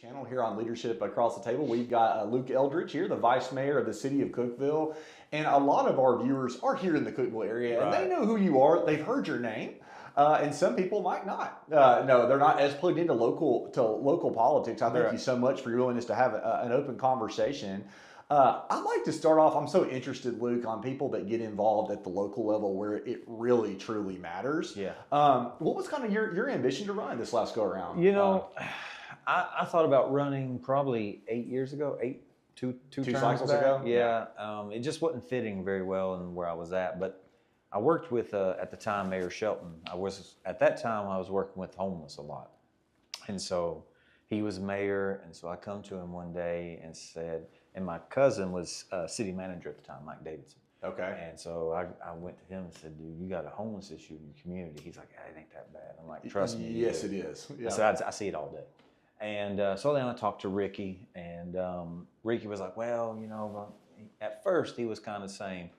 Channel here on Leadership Across the Table. We've got Luke Eldridge here, the Vice Mayor of the City of Cookeville. And a lot of our viewers are here in the Cookeville area, and they know who you are. They've heard your name. And some people might not. No, they're not as plugged into local politics. I thank you so much for your willingness to have an open conversation. I'd like to start off, I'm so interested, Luke, on people that get involved at the local level where it really, truly matters. Yeah. What was kind of your ambition to run this last go-around? You know, I thought about running probably 8 years ago, two terms cycles back. ago? Yeah. It just wasn't fitting very well in where I was at. But I worked with, at the time, Mayor Shelton. At that time, I was working with homeless a lot. And so he was mayor. And so I come to him one day and said, and my cousin was city manager at the time, Mike Davidson. Okay. And so I went to him and said, dude, you got a homeless issue in your community. He's like, it ain't that bad. I'm like, trust me. Yes, it is. Yeah. So I see it all day. And so then I talked to Ricky, and Ricky was like, well, you know, at first he was kind of saying,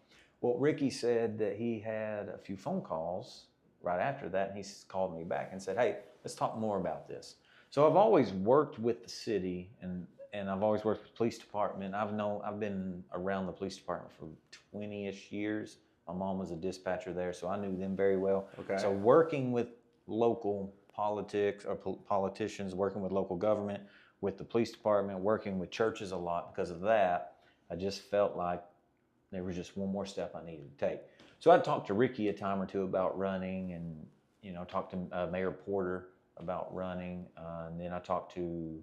well, Ricky said that he had a few phone calls right after that, and he called me back and said, hey, let's talk more about this. So I've always worked with the city, and I've always worked with the police department. I've been around the police department for 20-ish years. My mom was a dispatcher there, so I knew them very well. Okay. So working with local politics or politicians, working with local government, with the police department, working with churches a lot because of that, I just felt like there was just one more step I needed to take. So I talked to Ricky a time or two about running, and talked to Mayor Porter about running, and then I talked to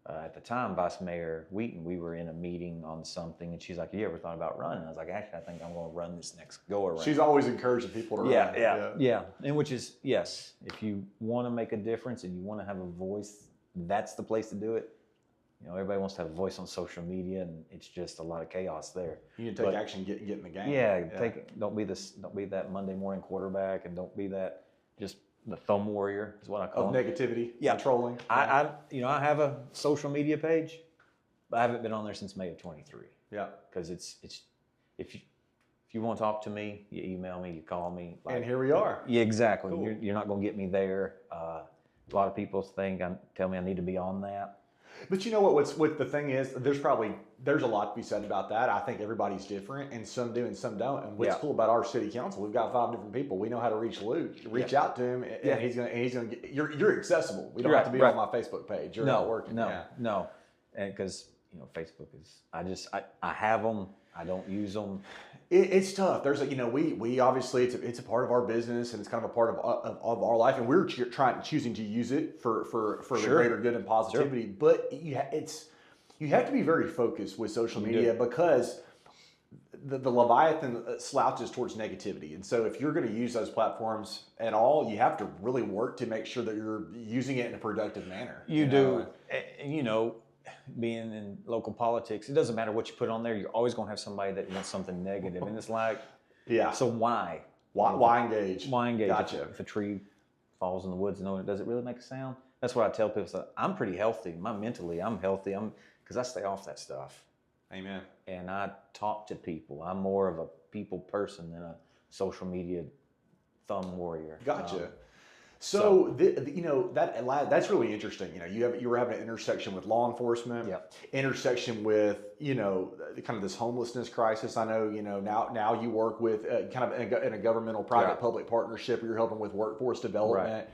at the time, Vice Mayor Wheaton. We were in a meeting on something, and she's like, you ever thought about running? I was like, actually, I think I'm going to run this next go-around. She's always encouraging people to run. Yeah. And which is, yes, if you want to make a difference and you want to have a voice, that's the place to do it. You know, everybody wants to have a voice on social media, and it's just a lot of chaos there. You need to take action, get in the game. Yeah. Don't be that Monday morning quarterback, and don't be that just the thumb warrior is what I call it. Negativity, trolling. I have a social media page, but I haven't been on there since May of 23. Yeah. Because it's if you want to talk to me, you email me, you call me. And here we are. Yeah, exactly. Cool. You're not going to get me there. A lot of people tell me I need to be on that. But you know what the thing is, there's a lot to be said about that. I think everybody's different, and some do and some don't. And what's cool about our city council, we've got 5 different people. We know how to reach Luke, reach out to him, and he's gonna get, you're accessible. We don't have to be on my Facebook page. You're not working. No. And because Facebook is, I have them. I don't use them. It's tough. There's we obviously it's a part of our business, and it's kind of a part of our life, and we're choosing to use it for the greater good and positivity. Sure. But you have to be very focused with social media because the Leviathan slouches towards negativity, and so if you're going to use those platforms at all, you have to really work to make sure that you're using it in a productive manner. You do. Being in local politics, it doesn't matter what you put on there. You're always going to have somebody that wants something negative, and it's like, so why? Why engage? Why engage? Gotcha. If a tree falls in the woods, does it really make a sound? That's what I tell people. So I'm pretty healthy. Mentally, I'm healthy. Because I stay off that stuff. Amen. And I talk to people. I'm more of a people person than a social media thumb warrior. Gotcha. So that's really interesting. You were having an intersection with law enforcement, intersection with kind of this homelessness crisis. I know now you work with kind of in a governmental private-public partnership. You're helping with workforce development. Right.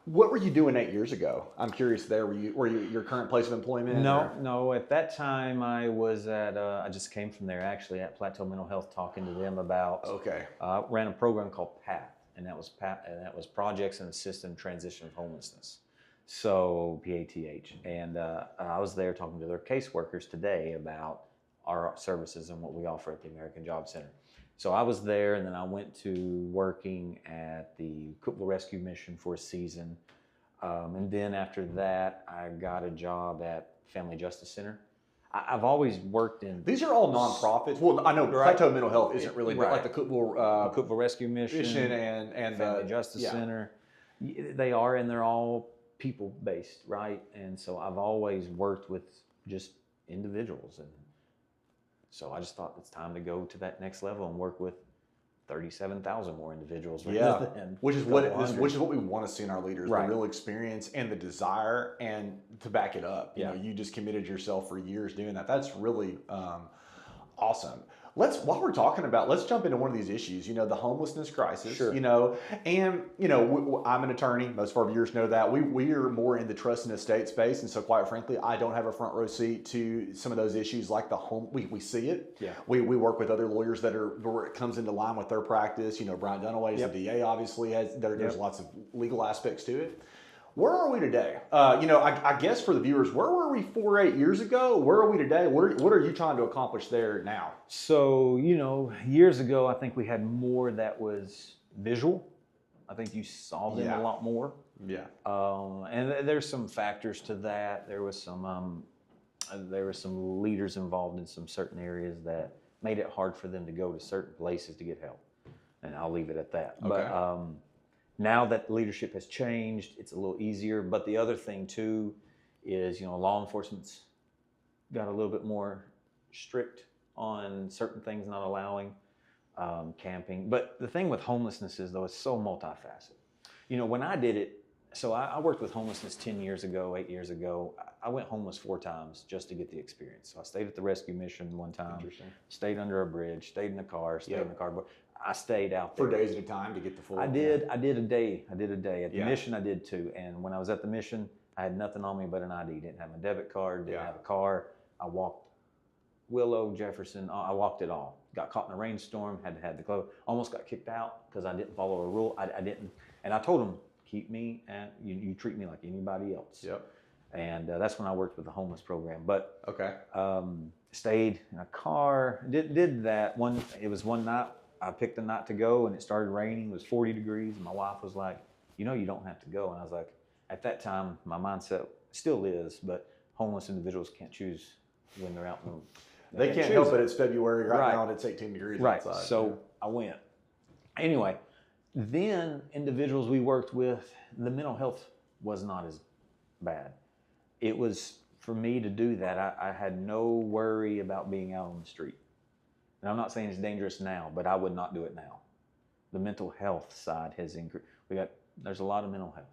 What were you doing 8 years ago? I'm curious. Were you your current place of employment? No. At that time, I was at. I just came from there actually at Plateau Mental Health, talking to them about. Okay. Ran a program called PATH. And that was Projects and Assisted Transition of Homelessness, so PATH. And I was there talking to their caseworkers today about our services and what we offer at the American Job Center. So I was there, and then I went to working at the Cookeville Rescue Mission for a season. And then after that, I got a job at Family Justice Center. I've always worked in... These are all nonprofits. Well, I know Plateau Mental Health isn't really, but like the Cookeville Rescue Mission and Family Justice Center. They are, and they're all people-based, right? And so I've always worked with just individuals. And so I just thought it's time to go to that next level and work with 37,000 more individuals. Yeah, Than which is what we want to see in our leaders, Right. the real experience and the desire, and to back it up. You Yeah. know, you just committed yourself for years doing that. That's really awesome. While we're talking about, let's jump into one of these issues. You know, the homelessness crisis. Sure. You know, and you know, I'm an attorney. Most of our viewers know that we are more in the trust and estate space, and so quite frankly, I don't have a front row seat to some of those issues like the home. We see it. Yeah. We work with other lawyers that are where it comes into line with their practice. You know, Brian Dunaway's Yep. the DA, obviously has there's Yep. lots of legal aspects to it. Where are we today? You know, I guess for the viewers, where were we 4 or 8 years ago? Where are we today? What are you trying to accomplish there now? So, you know, years ago, I think we had more that was visual. I think you saw them Yeah. a lot more. Yeah. And there's some factors to that. There was some leaders involved in some certain areas that made it hard for them to go to certain places to get help. And I'll leave it at that. Okay. But now that the leadership has changed, it's a little easier. But the other thing too is, you know, law enforcement's got a little bit more strict on certain things, not allowing camping. But the thing with homelessness is, though, it's so multifaceted. You know, when I did it, so I worked with homelessness 10 years ago, 8 years ago. I went homeless 4 times just to get the experience. So I stayed at the rescue mission one time, Interesting. stayed under a bridge, stayed in the car, stayed Yep. in the cardboard. I stayed out there For days at a time to get the full. I did a day. At the Yeah. mission, I did 2. And when I was at the mission, I had nothing on me but an ID. Didn't have my debit card, didn't Yeah. have a car. I walked Willow, Jefferson, I walked it all. Got caught in a rainstorm, had to have the clothes. Almost got kicked out because I didn't follow a rule. I didn't. And I told them, keep me, and you treat me like anybody else. Yep. And that's when I worked with the homeless program. But Okay. stayed in a car, did that. It was one night, I picked a night to go, and it started raining. It was 40 degrees, and my wife was like, you know, you don't have to go. And I was like, at that time, my mindset still is, but homeless individuals can't choose when they're out in the They can't help it. It's February right now, and it's 18 degrees Right. outside. So I went. Anyway, then individuals we worked with, the mental health was not as bad. It was, for me to do that, I had no worry about being out on the street. And I'm not saying it's dangerous now, but I would not do it now. The mental health side has increased. There's a lot of mental health.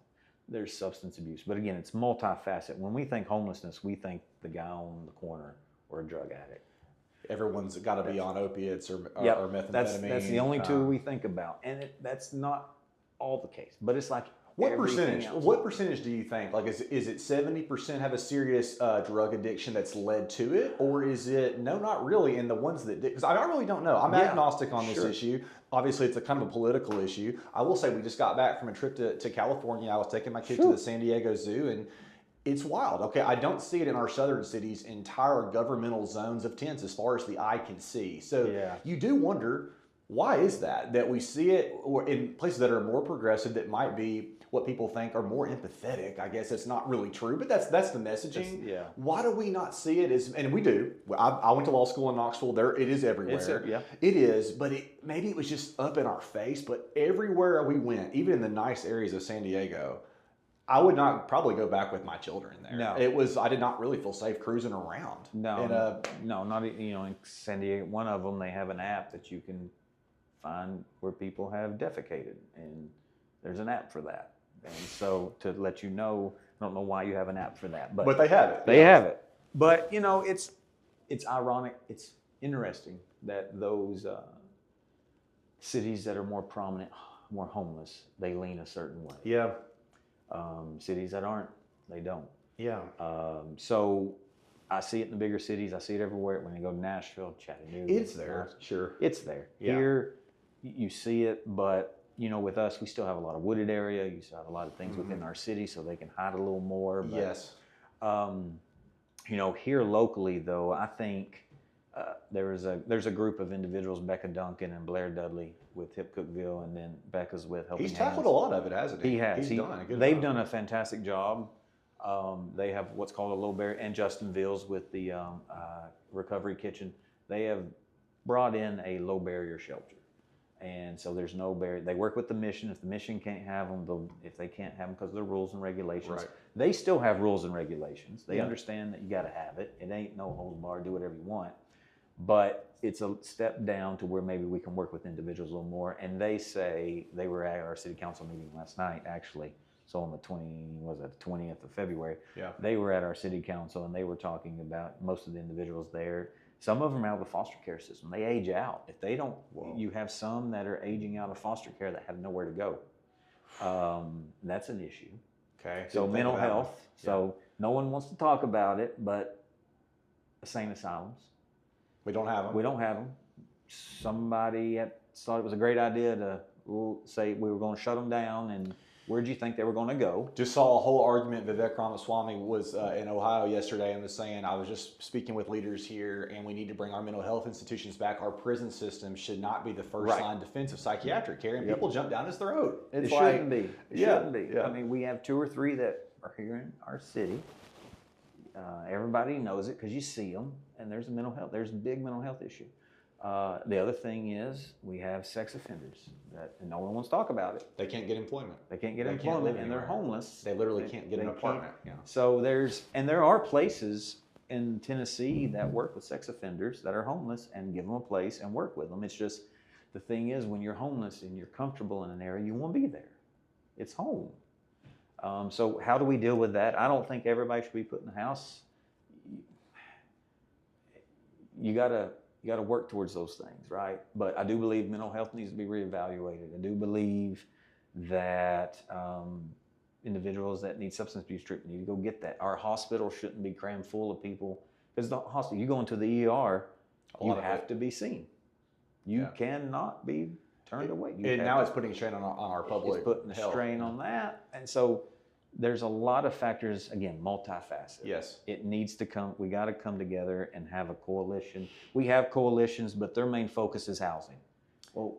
There's substance abuse. But again, it's multifaceted. When we think homelessness, we think the guy on the corner or a drug addict. Everyone's got to be on opiates or methamphetamine. That's the only 2 we think about. And that's not all the case. But it's like, what percentage do you think? Like, is it 70% have a serious drug addiction that's led to it, or is it no, not really? And the ones that did, because I really don't know. I'm agnostic on this issue. Obviously, it's a kind of a political issue. I will say we just got back from a trip to California. I was taking my kid to the San Diego Zoo, and it's wild. Okay, I don't see it in our southern cities' entire governmental zones of tents as far as the eye can see. So you do wonder, why is that? That we see it in places that are more progressive, that might be what people think are more empathetic. I guess that's not really true, but that's the messaging. Why do we not see it as? And we do. I went to law school in Knoxville. There, it is everywhere. It is, but maybe it was just up in our face. But everywhere we went, even in the nice areas of San Diego, I would not probably go back with my children there. No. It was, I did not really feel safe cruising around. No, not, you know, in San Diego, one of them, they have an app that you can find where people have defecated, and there's an app for that. And so to let you know, I don't know why you have an app for that, but they have it. They have it. But, you know, it's ironic, it's interesting that those cities that are more prominent, more homeless, they lean a certain way. Yeah. Cities that aren't, they don't. Yeah. So I see it in the bigger cities. I see it everywhere. When you go to Nashville, Chattanooga. It's there. Sure. It's there. Yeah. Here, you see it, but, you know, with us, we still have a lot of wooded area. You still have a lot of things within our city, so they can hide a little more. But, yes. You know, here locally, though, I think there's a group of individuals, Becca Duncan and Blair Dudley with Hip Cookeville, and then Becca's with Helping He's tackled a lot of it, hasn't he? He has. They've done a fantastic job. They have what's called a low barrier, and Justin Villes with the Recovery Kitchen. They have brought in a low barrier shelter. And so there's no barrier. They work with the mission. If the mission can't have them, if they can't have them because of the rules and regulations, they still have rules and regulations. They understand that you got to have it. It ain't no holds barred, do whatever you want. but it's a step down to where maybe we can work with individuals a little more. And they say they were at our city council meeting last night, actually. So on the 20th of February, they were at our city council and they were talking about most of the individuals there. Some of them are out of the foster care system. They age out. If they don't, you have some that are aging out of foster care that have nowhere to go. That's an issue. Okay. So mental health. So no one wants to talk about it, but insane asylums. We don't have them. We don't have them. Somebody thought it was a great idea to say we were going to shut them down, and where'd you think they were going to go? Just saw a whole argument. Vivek Ramaswamy was in Ohio yesterday and was saying, I was just speaking with leaders here, and we need to bring our mental health institutions back. Our prison system should not be the first line defense of psychiatric care, and people jump down his throat. It shouldn't be. It shouldn't be. I mean, we have 2 or 3 that are here in our city. Everybody knows it because you see them, and there's a big mental health issue. The other thing is we have sex offenders and no one wants to talk about it. They can't get employment. They can't get employment, and they're homeless. They literally can't get an apartment. So there are places in Tennessee that work with sex offenders that are homeless and give them a place and work with them. It's just the thing is when you're homeless and you're comfortable in an area, you want to be there. It's home. So how do we deal with that? I don't think everybody should be put in the house. You gotta work towards those things, right? But I do believe mental health needs to be reevaluated. I do believe that individuals that need substance abuse treatment need to go get that. Our hospital shouldn't be crammed full of people because the hospital, you go into the ER, you have to be seen. You cannot be turned away. Now it's putting a strain on our public. It's putting a strain on that, and so there's a lot of factors, again, multifaceted. Yes. It needs to come, we got to come together and have a coalition. We have coalitions, but their main focus is housing. Well,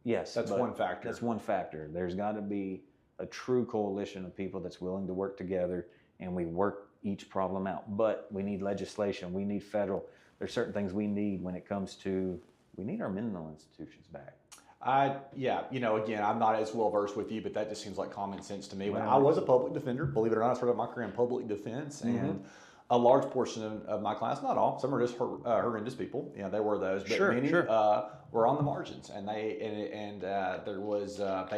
yes. That's one factor. That's one factor. There's got to be a true coalition of people that's willing to work together and we work each problem out. But we need legislation. We need federal. There's certain things we need when it comes to, we need our mental institutions back. Again, I'm not as well versed with you, but that just seems like common sense to me. When I was a public defender, believe it or not, I started my career in public defense, and a large portion of my class, not all, some are just horrendous people. There were those, but many were on the margins, and they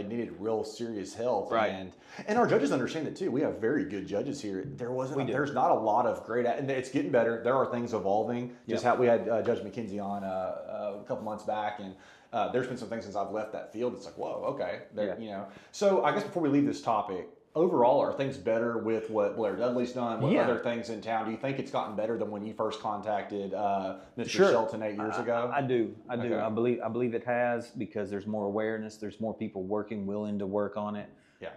needed real serious help. Right. And our judges understand that too. We have very good judges here. There's not a lot of great, and it's getting better. There are things evolving. Just how we had Judge McKenzie on a couple months back, and there's been some things since I've left that field. It's like, whoa, okay. So I guess before we leave this topic, overall, are things better with what Blair Dudley's done, with other things in town? Do you think it's gotten better than when you first contacted Mr. Shelton 8 years ago? I do. Okay. I believe it has because there's more awareness. There's more people willing to work on it. Yeah.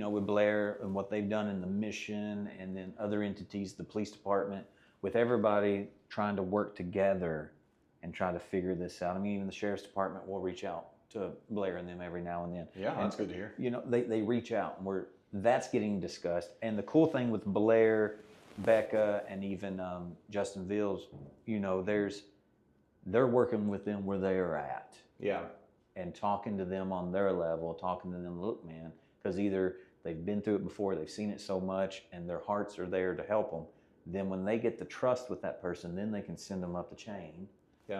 With Blair and what they've done in the mission and then other entities, the police department, with everybody trying to work together and try to figure this out. I mean, even the sheriff's department will reach out to Blair and them every now and then. Yeah, that's good to hear. They reach out, and that's getting discussed. And the cool thing with Blair, Becca, and even Justin Villes, they're working with them where they are at. Yeah. And talking to them on their level, talking to them, look, man, because either they've been through it before, they've seen it so much, and their hearts are there to help them. Then when they get the trust with that person, then they can send them up the chain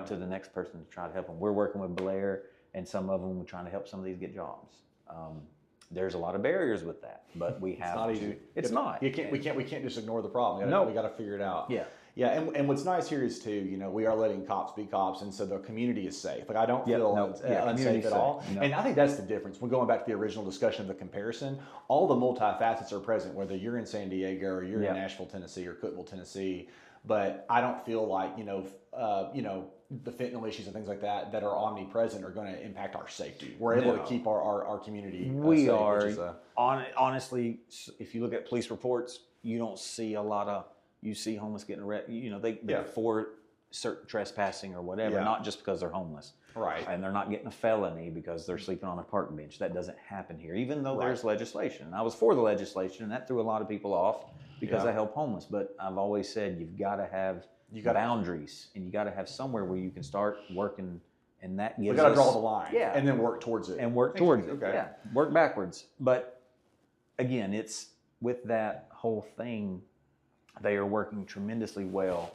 to the next person to try to help them. We're working with Blair, and some of them we're trying to help some of these get jobs. There's a lot of barriers with that, but we have to. Easy. It's not. We can't just ignore the problem. We got to figure it out. Yeah. Yeah, and what's nice here is too, we are letting cops be cops, and so the community is safe. Like I don't feel unsafe at all. No. And I think that's the difference. We're going back to the original discussion of the comparison. All the multifacets are present, whether you're in San Diego or you're in Nashville, Tennessee, or Cookeville, Tennessee. But I don't feel like the fentanyl issues and things like that are omnipresent are going to impact our safety. We're able to keep our community safe. Honestly, if you look at police reports, you don't see a lot of. You see homeless getting arrested. They're for certain trespassing or whatever, not just because they're homeless. Right. And they're not getting a felony because they're sleeping on a park bench. That doesn't happen here, even though there's legislation. I was for the legislation, and that threw a lot of people off because I help homeless. But I've always said you've got to have boundaries, and you got to have somewhere where you can start working, and that gives us... We got to draw the line, and then work towards it. And work towards it, work backwards. But again, it's with that whole thing, they are working tremendously well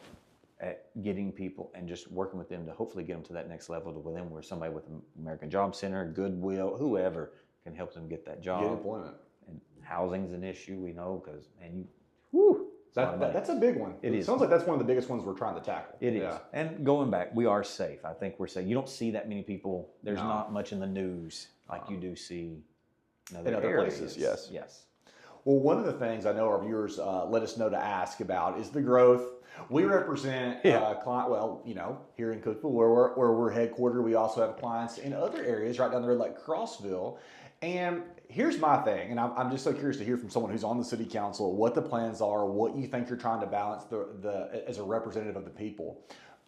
at getting people and just working with them to hopefully get them to that next level to where then where somebody with American Job Center, Goodwill, whoever can help them get that job. Get employment. And housing's an issue, we know, because man, That's a big one. It sounds like that's one of the biggest ones we're trying to tackle. It is. And going back, we are safe. I think we're safe. You don't see that many people. There's not much in the news like you do see in other places. Yes. Yes. Well, one of the things I know our viewers let us know to ask about is the growth. We represent client. Well, here in Cookeville, where we're headquartered, we also have clients in other areas right down the road, like Crossville. And here's my thing, and I'm just so curious to hear from someone who's on the city council what the plans are, what you think you're trying to balance as a representative of the people.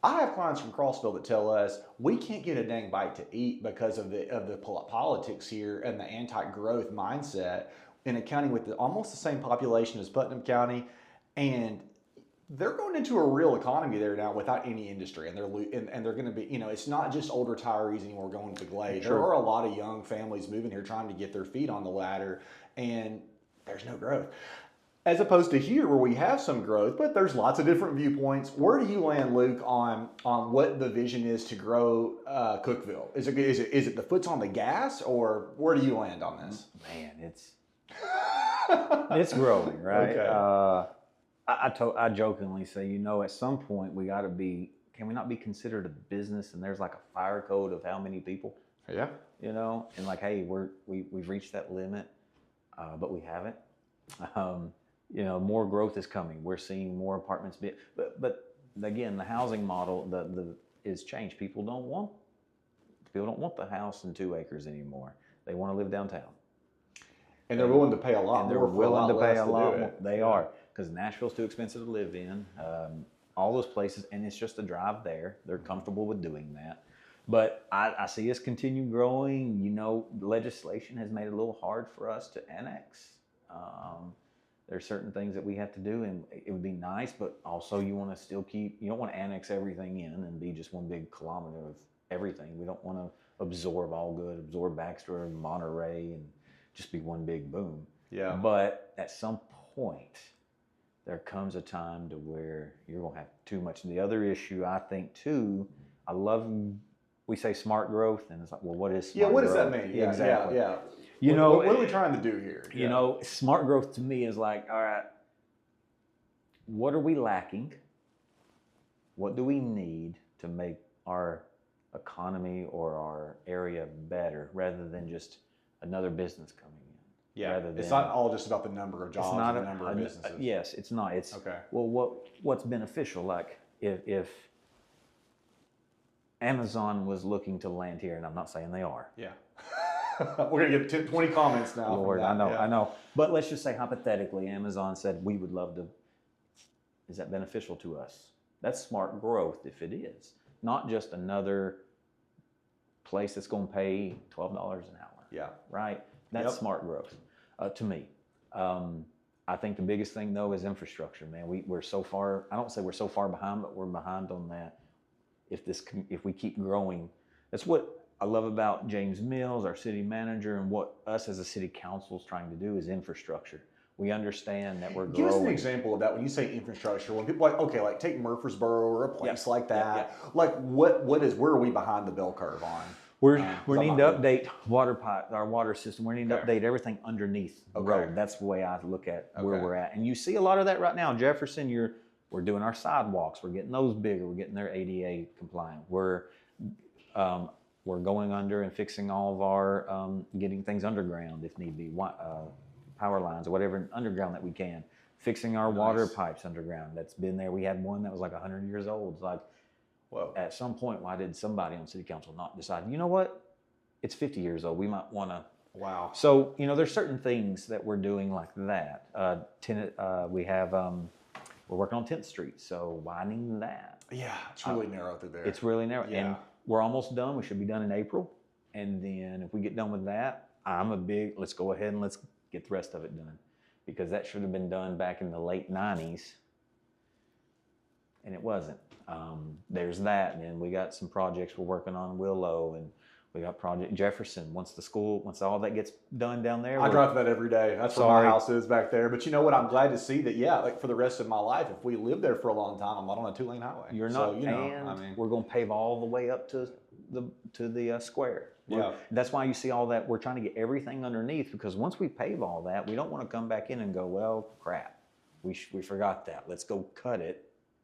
I have clients from Crossville that tell us we can't get a dang bite to eat because of the politics here and the anti-growth mindset in a county with almost the same population as Putnam County, and they're going into a real economy there now without any industry, and they're going to be, it's not just old retirees anymore going to Glade. There are a lot of young families moving here trying to get their feet on the ladder, and there's no growth. As opposed to here where we have some growth, but there's lots of different viewpoints. Where do you land, Luke, on what the vision is to grow Cookeville? Is it the foot's on the gas, or where do you land on this? Man, it's growing, right? Okay. I jokingly say, at some point can we not be considered a business and there's like a fire code of how many people? Yeah. And like, hey, we've reached that limit, but we haven't. More growth is coming. We're seeing more apartments, but again, the housing model is changed. People don't want the house and 2 acres anymore. They want to live downtown. And they're willing to pay a lot more. They're willing to pay a lot more. It. They are, because Nashville's too expensive to live in. All those places, and it's just a drive there. They're comfortable with doing that. But I see us continue growing. Legislation has made it a little hard for us to annex. There's certain things that we have to do, and it would be nice, but also you want to still you don't want to annex everything in and be just one big kilometer of everything. We don't want to absorb Baxter and Monterey and just be one big boom. Yeah. But at some point, there comes a time to where you're going to have too much. And the other issue, I think, too, we say smart growth, and it's like, well, what is smart growth? Yeah, what does that mean? Yeah, exactly. Yeah. What are we trying to do here? Smart growth to me is like, all right, what are we lacking? What do we need to make our economy or our area better, rather than just another business coming in? Yeah, it's not all just about the number of jobs, it's not the number of businesses. Yes, it's not. It's okay. Well, what's beneficial? Like if Amazon was looking to land here, and I'm not saying they are. Yeah. We're gonna get 20 comments now. Lord, I know. But let's just say hypothetically, Amazon said we would love to. Is that beneficial to us? That's smart growth if it is. Not just another place that's going to pay $12 an hour. Yeah. Right? That's smart growth to me. I think the biggest thing, though, is infrastructure, man. We're so far, I don't say we're so far behind, but we're behind on that. If we keep growing, that's what I love about James Mills, our city manager, and what us as a city council is trying to do is infrastructure. We understand that we're growing. Give us an example of that when you say infrastructure. When people like take Murfreesboro or a place like that. Like where are we behind the bell curve on? We need to update our water system. We need to update everything underneath the road. That's the way I look at where we're at. And you see a lot of that right now. Jefferson, we're doing our sidewalks. We're getting those bigger. We're getting their ADA compliant. We're going under and fixing all of our, getting things underground if need be, power lines or whatever underground that we can. Fixing our water pipes underground. That's been there. We had one that was like 100 years old. It's like, well, at some point, why did somebody on city council not decide, you know what? It's 50 years old. We might want to. Wow. So, there's certain things that we're doing like that. We're working on 10th Street, so widening that. Yeah, it's really narrow through there. It's really narrow. Yeah. And we're almost done. We should be done in April. And then if we get done with that, let's go ahead and let's get the rest of it done. Because that should have been done back in the late 90s. And it wasn't. There's that. And then we got some projects we're working on in Willow. And We got Project Jefferson. Once all that gets done down there. I drive that every day. That's where my house is back there. But you know what? I'm glad to see that, yeah, like for the rest of my life, if we live there for a long time, I'm not on a 2-lane highway. You're not. We're going to pave all the way up to the square. Yeah. That's why you see all that. We're trying to get everything underneath, because once we pave all that, we don't want to come back in and go, well, crap, we forgot that. Let's go cut it.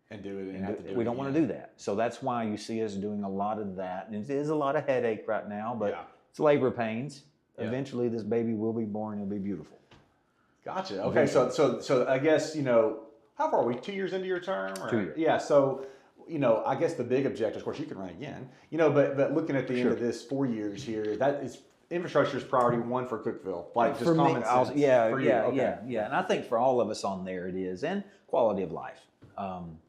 And do it. We don't want to do that. So that's why you see us doing a lot of that. And it is a lot of headache right now, but it's labor pains. Yeah. Eventually, this baby will be born. It'll be beautiful. Gotcha. Okay, so I guess, how far are we? 2 years into your term? Or? 2 years. Yeah. So, I guess the big objective, of course, you can run again. But looking at the end of this 4 years here, that is infrastructure is priority one for Cookeville. Like just common sense. Yeah. And I think for all of us on there, it is, and quality of life.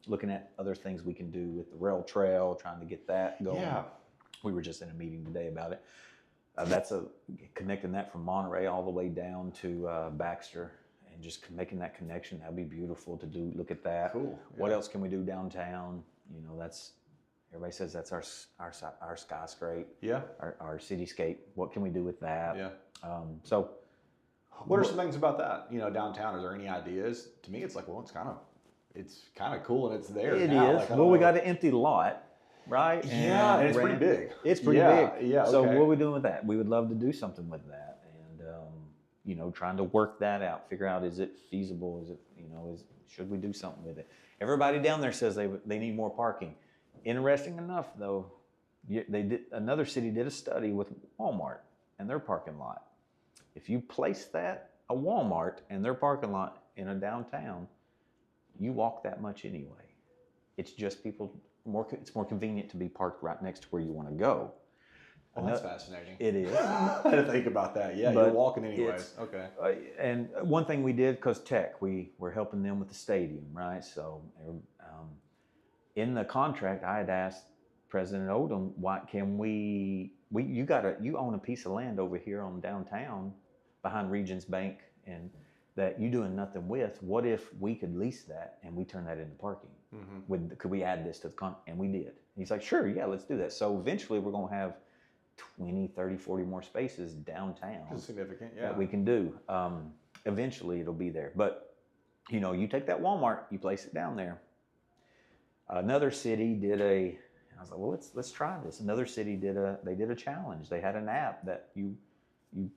Looking at other things we can do with the rail trail, trying to get that going. Yeah. We were just in a meeting today about it. That's connecting that from Monterey all the way down to Baxter, and just making that connection. That'd be beautiful to do. Look at that. Cool. What else can we do downtown? That's everybody says that's our skyscape. Yeah. Our cityscape. What can we do with that? Yeah. So, what are some things about that? Downtown. Are there any ideas? To me, it's like, well, it's kind of cool and it's there. It now. Is. We got an empty lot, right? And it's pretty big. It's pretty big. Yeah. So what are we doing with that? We would love to do something with that, and trying to work that out, figure out, is it feasible? Is it should we do something with it? Everybody down there says they need more parking. Interesting enough, though, another city did a study with Walmart and their parking lot. If you place a Walmart and their parking lot in a downtown, you walk that much anyway. It's just it's more convenient to be parked right next to where you want to go. Oh, that's fascinating. It is. I had to think about that. Yeah, but you're walking anyways. Okay. And one thing we did, because we're helping them with the stadium, right? So in the contract, I had asked President Odom, why can you own a piece of land over here on downtown behind Regions Bank, and that you're doing nothing with. What if we could lease that and we turn that into parking? Mm-hmm. Could we add this to the and we did. And he's like, sure, yeah, let's do that. So eventually we're going to have 20, 30, 40 more spaces downtown. That's significant, yeah. That we can do. Eventually it'll be there. But, you take that Walmart, you place it down there. Another city did I was like, well, let's try this. Another city did a challenge. They had an app that you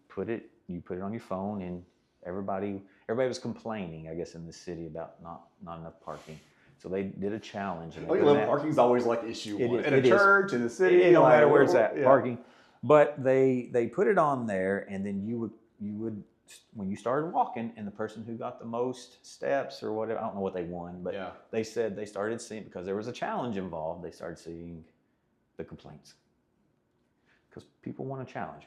put it on your phone, and everybody was complaining, I guess, in the city about not enough parking. So they did a challenge. And parking's always like issue one. In a church, in the city. No matter where it's at, parking. But they put it on there, and then you would when you started walking, and the person who got the most steps or whatever, I don't know what they won, but they said they started seeing, because there was a challenge involved, they started seeing the complaints. Because people want a challenge.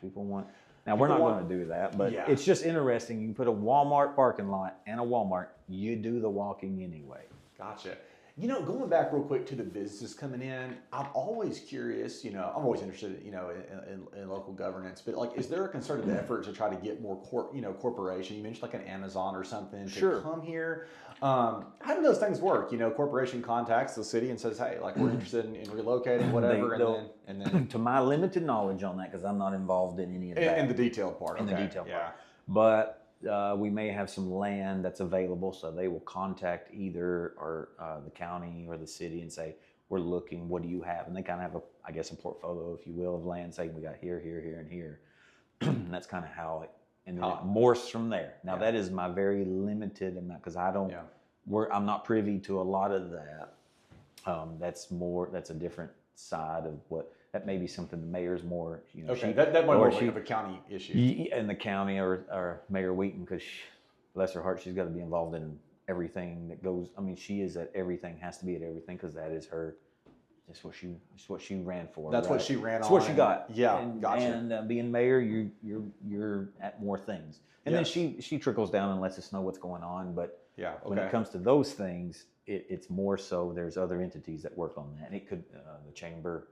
Now, we're not going to do that, but it's just interesting. You can put a Walmart parking lot and a Walmart. You do the walking anyway. Gotcha. Going back real quick to the businesses coming in, I'm always curious, I'm always interested, in local governance, but is there a concerted effort to try to get more corporation? You mentioned like an Amazon or something to come here. How do those things work? Corporation contacts the city and says, hey, we're interested in relocating, whatever, and then to my limited knowledge on that, because I'm not involved in any of that. In the detailed part. The detailed part. But we may have some land that's available, so they will contact either the county or the city and say, we're looking, what do you have? And they kind of have a portfolio, if you will, of land, saying we got here, here, here, and here. And that's kind of how and then it morphs from there. Now that is my very limited amount, because I'm not privy to a lot of that. That's a different side of what. That may be something the mayor's more, Okay, that might be more of a county issue. And the county or Mayor Wheaton, because bless her heart, she's got to be involved in everything that goes. I mean, she is at everything, has to be at everything, because that is her. That's what she ran for. That's what she ran on. That's what she got. Yeah, gotcha. And being mayor, you're at more things. And then she trickles down and lets us know what's going on. But when it comes to those things, it's more so there's other entities that work on that. And it could, the chamber,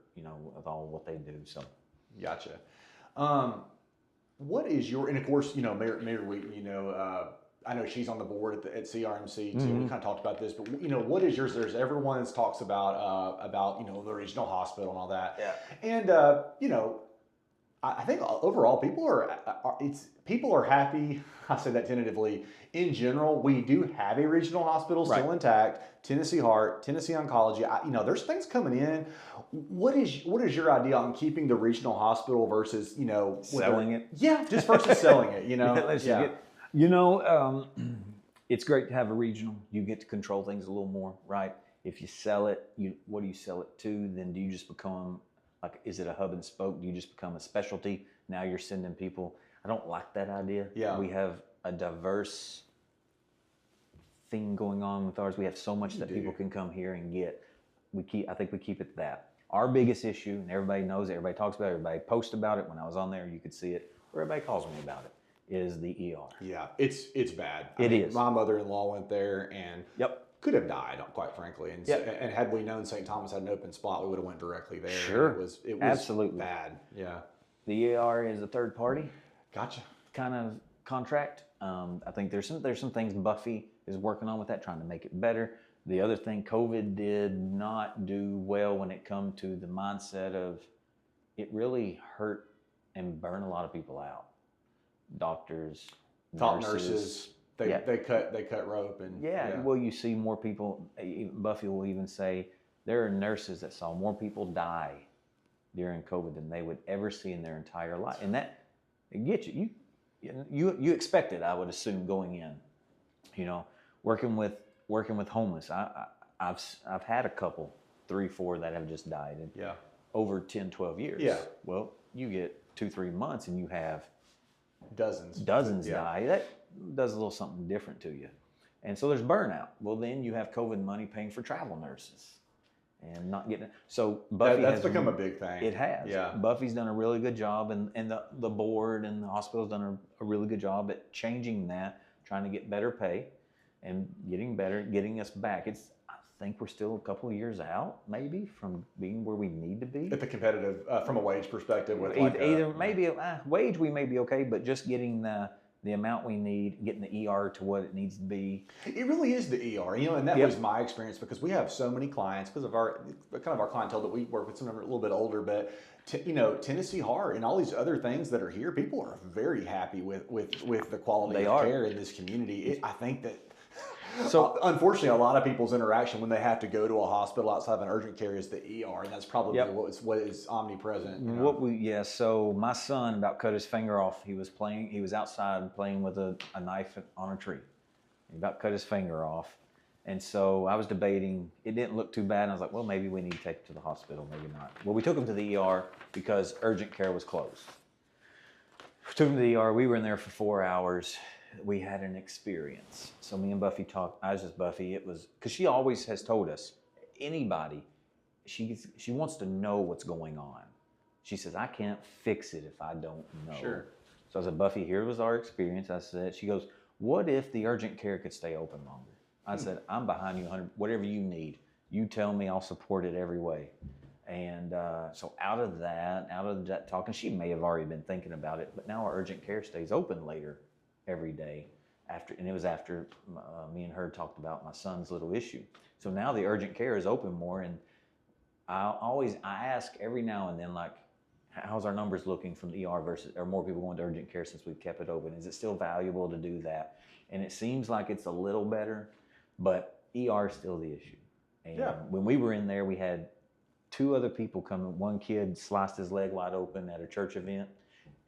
of all what they do. So. Gotcha. What is and of course, Mayor Wheaton, I know she's on the board at CRMC too. Mm-hmm. We kind of talked about this, but what is yours? There's everyone that talks about the regional hospital and all that. Yeah. And I think overall people are happy. I say that tentatively. In general, we do have a regional hospital still intact. Tennessee Heart, Tennessee Oncology. There's things coming in. What is your idea on keeping the regional hospital versus Selling it? Yeah, just versus selling it. It's great to have a regional. You get to control things a little more, right? If you sell it, what do you sell it to? Then do you just become like, is it a hub and spoke? Do you just become a specialty? Now you're sending people. I don't like that idea. Yeah. We have a diverse thing going on with ours. We have so much that people can come here and get. I think we keep it that. Our biggest issue, and everybody knows it, everybody talks about it, everybody posts about it. When I was on there, you could see it, or everybody calls me about it, is the ER. Yeah, it's bad. It is. My mother-in-law went there and could have died, quite frankly. And had we known St. Thomas had an open spot, we would have went directly there. Sure. It was absolutely bad. Yeah. The ER is a third party. Gotcha. Kind of contract. I think there's some things Buffy is working on with that, trying to make it better. The other thing, COVID did not do well when it come to the mindset of it really hurt and burned a lot of people out. Doctors, top nurses. They cut rope and well, you see more people. Buffy will even say there are nurses that saw more people die during COVID than they would ever see in their entire life, and that it gets you. You expect it, I would assume, going in. Working with homeless. I've had a couple, 3, 4 that have just died in over 10, 12 years. Yeah. Well, you get 2, 3 months and you have dozens die. That does a little something different to you. And so there's burnout. Well, then you have COVID money paying for travel nurses and not getting it. So Buffy that's become a big thing. It has. Yeah. Buffy's done a really good job, and the board and the hospital's done a really good job at changing that, trying to get better pay and getting us back. I think we're still a couple of years out, maybe, from being where we need to be. At the competitive, from a wage perspective, with maybe wage we may be okay, but just getting the amount we need, getting the ER to what it needs to be. It really is the ER, and that was my experience because we have so many clients because of our clientele that we work with. Some of them are a little bit older, but Tennessee Heart and all these other things that are here, people are very happy with the quality of care in this community. I think that. So unfortunately, a lot of people's interaction when they have to go to a hospital outside of an urgent care is the ER, and that's probably what is omnipresent. So my son about cut his finger off. He was outside playing with a knife on a tree. He about cut his finger off. And so I was debating, it didn't look too bad, and I was like, well, maybe we need to take him to the hospital, maybe not. Well, we took him to the ER because urgent care was closed. We took him to the ER, we were in there for 4 hours. We had an experience. So me and Buffy talked. I was just Buffy. It was because she always has told us, anybody, she wants to know what's going on. She says, I can't fix it if I don't know. Sure. So I said, Buffy, here was our experience. I said, she goes, what if the urgent care could stay open longer? I said, I'm behind you 100. Whatever you need, you tell me. I'll support it every way. And so out of that talk, and she may have already been thinking about it, but now our urgent care stays open later every day and it was after me and her talked about my son's little issue. So now the urgent care is open more, and I ask every now and then, like, how's our numbers looking from the ER versus, are more people going to urgent care since we've kept it open? Is it still valuable to do that? And it seems like it's a little better, but ER is still the issue. And when we were in there, we had 2 other people come. One kid sliced his leg wide open at a church event,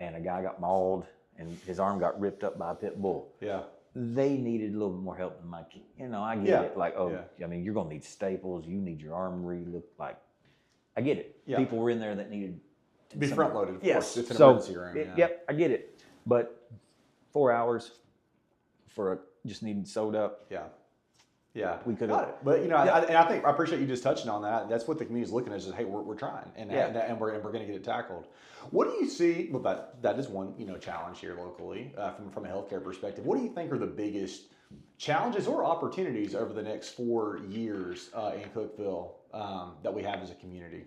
and a guy got mauled and his arm got ripped up by a pit bull. Yeah. They needed a little bit more help than my kid. I get it. Like, I mean, you're going to need staples. You need your arm re-looked. Like, I get it. Yeah. People were in there that needed to be front loaded, of course. It's an emergency room. Yep, I get it. But 4 hours for just needing sewed up. Yeah, we could have. But I think I appreciate you just touching on that. That's what the community's looking at. Is hey, we're trying, and we're going to get it tackled. What do you see? Well, that is one challenge here locally from a healthcare perspective. What do you think are the biggest challenges or opportunities over the next 4 years in Cookeville that we have as a community?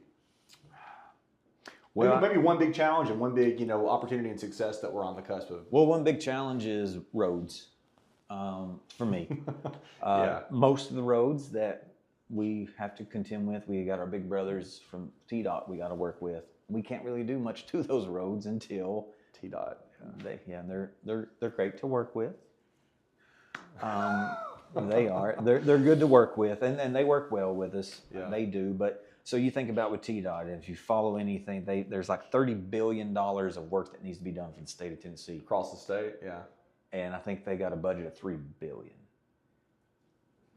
Well, maybe one big challenge and one big opportunity and success that we're on the cusp of. Well, one big challenge is roads. For me, most of the roads that we have to contend with, we got our big brothers from TDOT we got to work with. we can't really do much to those roads until TDOT. and they're great to work with. They are. They're good to work with, and they work well with us. Yeah. They do. But so you think about with TDOT, if you follow anything, there's like $30 billion of work that needs to be done for the state of Tennessee. Across the state, yeah. And I think they got a budget of $3 billion.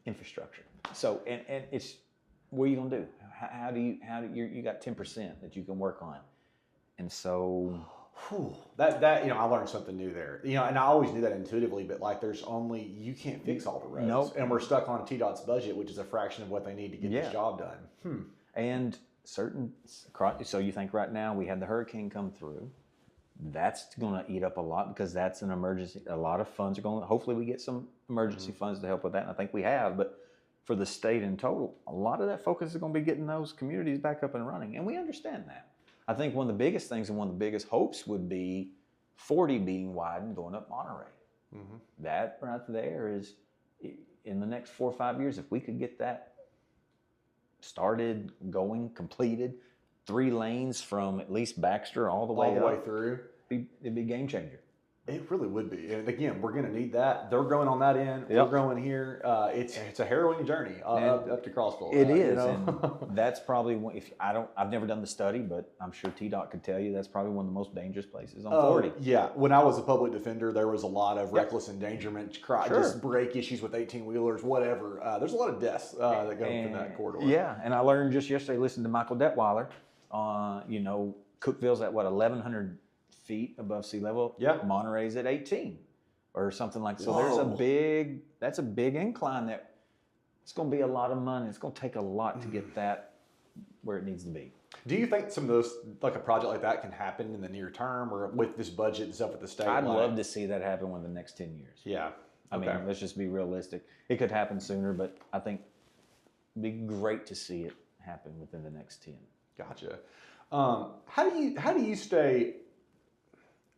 Infrastructure. So and it's, what are you gonna do? How do you got 10% that you can work on, and so. That I learned something new there. And I always knew that intuitively, but like you can't fix all the roads. Nope. And we're stuck on TDOT's budget, which is a fraction of what they need to get this job done. And so you think right now we had the hurricane come through. That's going to eat up a lot because that's an emergency. A lot of funds are going to, hopefully we get some emergency funds to help with that. And I think we have, but for the state in total, a lot of that focus is going to be getting those communities back up and running. And we understand that. I think one of the biggest things and one of the biggest hopes would be 40 being widened going up Monterey. Mm-hmm. That right there is, in the next 4 or 5 years, if we could get that started, going, completed, 3 lanes from at least Baxter all the way through, it'd be a game changer. It really would be. And again, we're going to need that. They're growing on that end. We're growing here. It's a harrowing journey up to Crossville. It is. And that's probably one, I've never done the study, but I'm sure TDOT could tell you that's probably one of the most dangerous places on 40. Yeah. When I was a public defender, there was a lot of reckless endangerment, just brake issues with 18-wheelers, whatever. There's a lot of deaths that go through that corridor. Yeah. And I learned just yesterday, listening to Michael Detweiler, Cookeville's at 1,100 feet above sea level. Yeah. Monterey's at 18 or something like that. So that's a big incline that it's going to be a lot of money. It's going to take a lot to get that where it needs to be. Do you think some of those, like a project like that, can happen in the near term or with this budget and stuff at the state? I'd love to see that happen within the next 10 years. Yeah. I mean, let's just be realistic. It could happen sooner, but I think it'd be great to see it happen within the next 10. Gotcha. How do you stay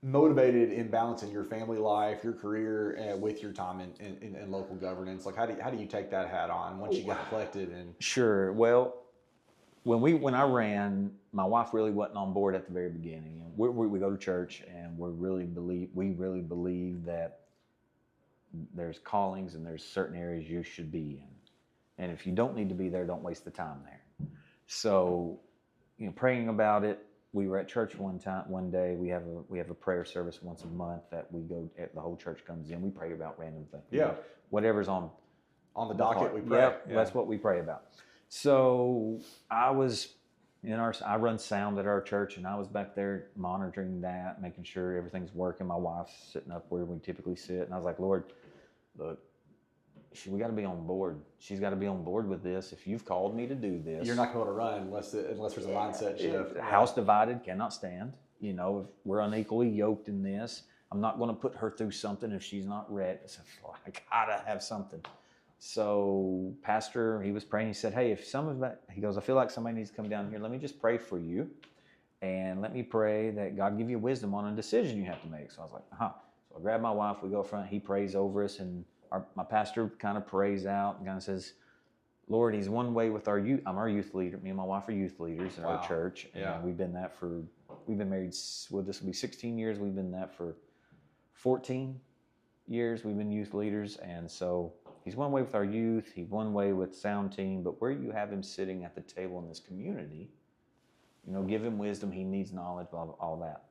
motivated in balancing your family life, your career, with your time in local governance? Like, how do you take that hat on once you get elected? And sure. Well, when I ran, my wife really wasn't on board at the very beginning. And we go to church, and we really believe that there's callings and there's certain areas you should be in, and if you don't need to be there, don't waste the time there. So, praying about it. We were at church one day. We have a prayer service once a month that we go. The whole church comes in. We pray about random things. Yeah. Whatever's on the docket, we pray. Yep, that's what we pray about. So I was I run sound at our church, and I was back there monitoring that, making sure everything's working. My wife's sitting up where we typically sit, and I was like, Lord, look, we got to be on board. She's got to be on board with this. If you've called me to do this, you're not going to run unless there's a mindset shift. House divided cannot stand. If we're unequally yoked in this, I'm not going to put her through something if she's not ready. So I gotta have something. So pastor, he was praying. He said, "Hey, if some of that," he goes, "I feel like somebody needs to come down here. Let me just pray for you, and let me pray that God give you wisdom on a decision you have to make." So I was like, So I grabbed my wife. We go front. He prays over us, and my pastor kind of prays out and kind of says, Lord, he's one way with our youth. I'm our youth leader. Me and my wife are youth leaders in our church. And we've been married, this will be 16 years. We've been that for 14 years. We've been youth leaders. And so he's one way with our youth. He's one way with sound team. But where you have him sitting at the table in this community, give him wisdom. He needs knowledge, blah, blah, all that.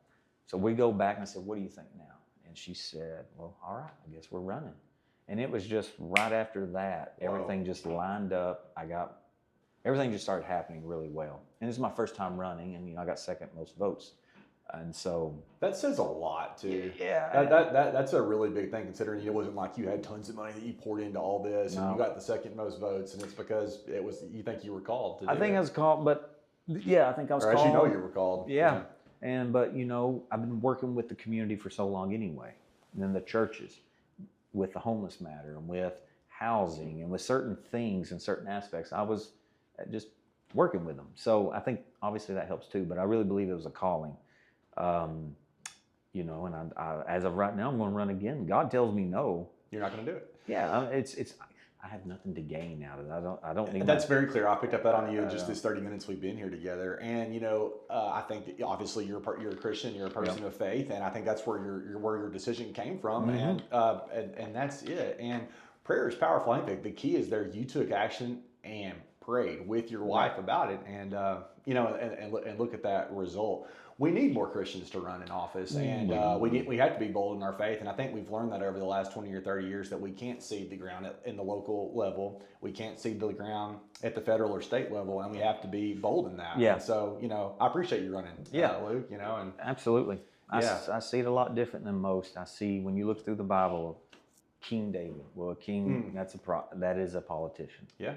So we go back and I said, what do you think now? And she said, well, all right, I guess we're running. And it was just right after that, everything just lined up. Everything just started happening really well. And this is my first time running, and I got second most votes. And so that says a lot too. Yeah. That's a really big thing, considering it wasn't like you had tons of money that you poured into all this, and you got the second most votes, and it's because you think you were called to do I think I was called, but I think I was called. As you were called. Yeah. But I've been working with the community for so long anyway, and then the churches, with the homeless matter and with housing and with certain things and certain aspects. I was just working with them. So I think obviously that helps too, but I really believe it was a calling. And I, as of right now, I'm going to run again. God tells me no. You're not going to do it. Yeah. I have nothing to gain out of it. I don't need. That's very clear. I picked up that on you in just this 30 minutes we've been here together. And I think that obviously you're a Christian, you're a person of faith, and I think that's where your decision came from, and that's it. And prayer is powerful. I think the key is there. You took action and prayed with your wife about it, and and look at that result. We need more Christians to run in office, and we have to be bold in our faith. And I think we've learned that over the last 20 or 30 years that we can't seed the ground in the local level. We can't seed the ground at the federal or state level, and we have to be bold in that. Yeah. And so, I appreciate you running, Luke, and absolutely. Yeah. I see it a lot different than most. I see when you look through the Bible, King David. Well, a king, that is a politician. Yeah.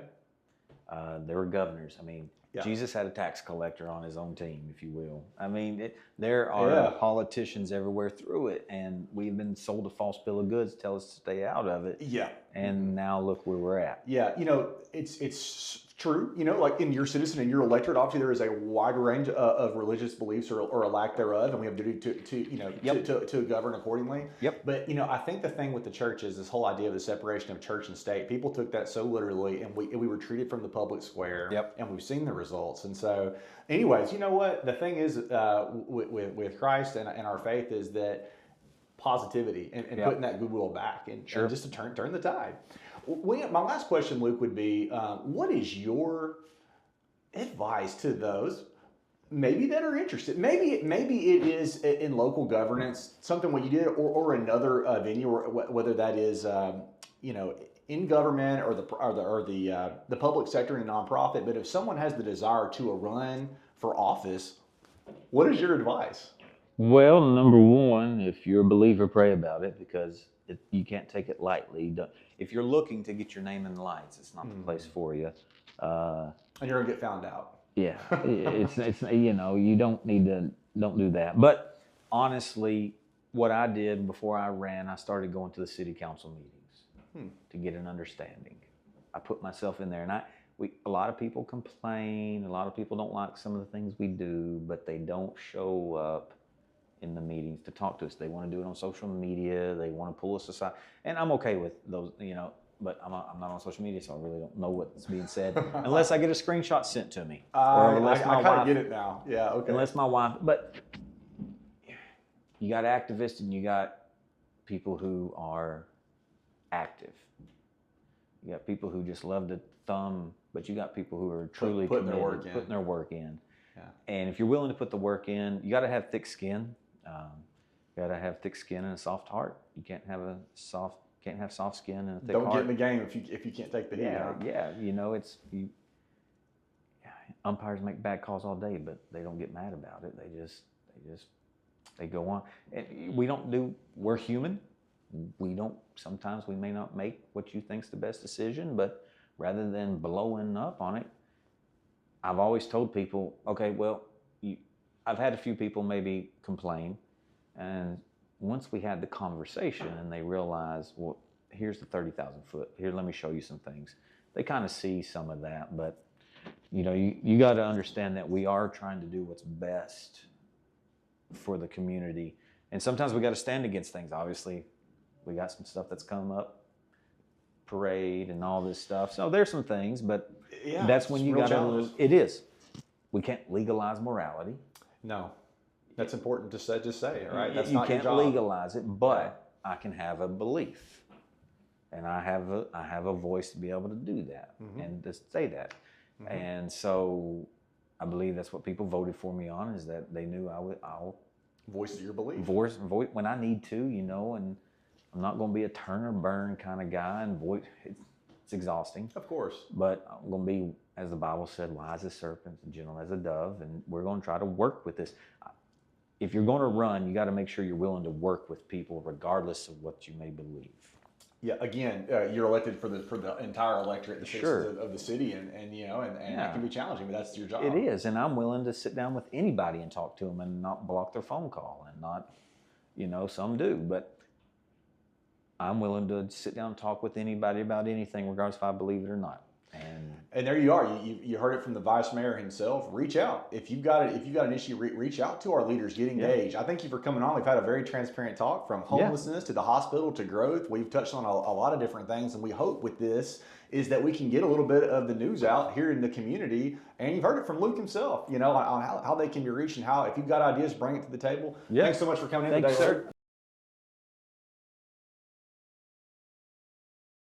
There were governors. I mean, Jesus had a tax collector on his own team, if you will. I mean, there are politicians everywhere through it, and we've been sold a false bill of goods, tell us to stay out of it. Yeah. And now look where we're at. Yeah, it's true. Like in your citizen and your electorate, obviously there is a wide range of religious beliefs or a lack thereof, and we have duty to govern accordingly. Yep. But I think the thing with the church is this whole idea of the separation of church and state. People took that so literally, and we retreated from the public square. Yep. And we've seen the results. And so, anyways, you know what the thing is with Christ and our faith is that positivity and putting that goodwill back and just to turn the tide. My last question, Luke, would be, what is your advice to those maybe that are interested? Maybe it is in local governance, something what you did, or another venue, or whether that is in government or the public sector and nonprofit. But if someone has the desire to run for office, what is your advice? Well, number one, if you're a believer, pray about it, because you can't take it lightly. If you're looking to get your name in the lights, it's not the place for you. And you're gonna get found out. Yeah, it's you don't do that. But honestly, what I did before I ran, I started going to the city council meetings to get an understanding. I put myself in there, and a lot of people complain. A lot of people don't like some of the things we do, but they don't show up in the meetings to talk to us. They want to do it on social media. They want to pull us aside, and I'm okay with those, but I'm not on social media, so I really don't know what's being said unless I get a screenshot sent to me. I kind of get it now. Yeah, okay. Unless my wife, but you got activists and you got people who are active. You got people who just love to thumb, but you got people who are truly putting committed, their putting their work in. Yeah. And if you're willing to put the work in, you got to have thick skin. You got to have thick skin and a soft heart. You can't have soft skin and a thick heart. Don't get in the game if you can't take the heat. Yeah. Umpires make bad calls all day, but they don't get mad about it. They go on. And we're human. Sometimes we may not make what you think's the best decision, but rather than blowing up on it, I've always told people, okay, well, I've had a few people maybe complain, and once we had the conversation and they realize, well, here's the 30,000 foot, here, let me show you some things. They kind of see some of that, but you got to understand that we are trying to do what's best for the community. And sometimes we got to stand against things. Obviously, we got some stuff that's come up, parade and all this stuff. So there's some things, but that's when you got to, it is. We can't legalize morality. No, that's important to say, right? That's you not can't your job. Legalize it, but I can have a belief, and I have a voice to be able to do that and to say that. And so I believe that's what people voted for me on, is that they knew I'll voice your belief. Voice when I need to, and I'm not going to be a turn or burn kind of guy, and it's exhausting. Of course. But I'm going to be, as the Bible said, wise as serpents and gentle as a dove, and we're going to try to work with this. If you're going to run, you got to make sure you're willing to work with people regardless of what you may believe. Yeah, again, you're elected for the entire electorate, the citizens of the city, and that can be challenging, but that's your job. It is, and I'm willing to sit down with anybody and talk to them and not block their phone call, and not, some do, but I'm willing to sit down and talk with anybody about anything, regardless if I believe it or not. And And there you are. You heard it from the vice mayor himself. Reach out if you've got an issue. Reach out to our leaders. Get engaged. I thank you for coming on. We've had a very transparent talk from homelessness to the hospital to growth. We've touched on a lot of different things, and we hope with this is that we can get a little bit of the news out here in the community. And you've heard it from Luke himself. On how they can be reached and how if you've got ideas, bring it to the table. Thanks so much for coming in today, sir.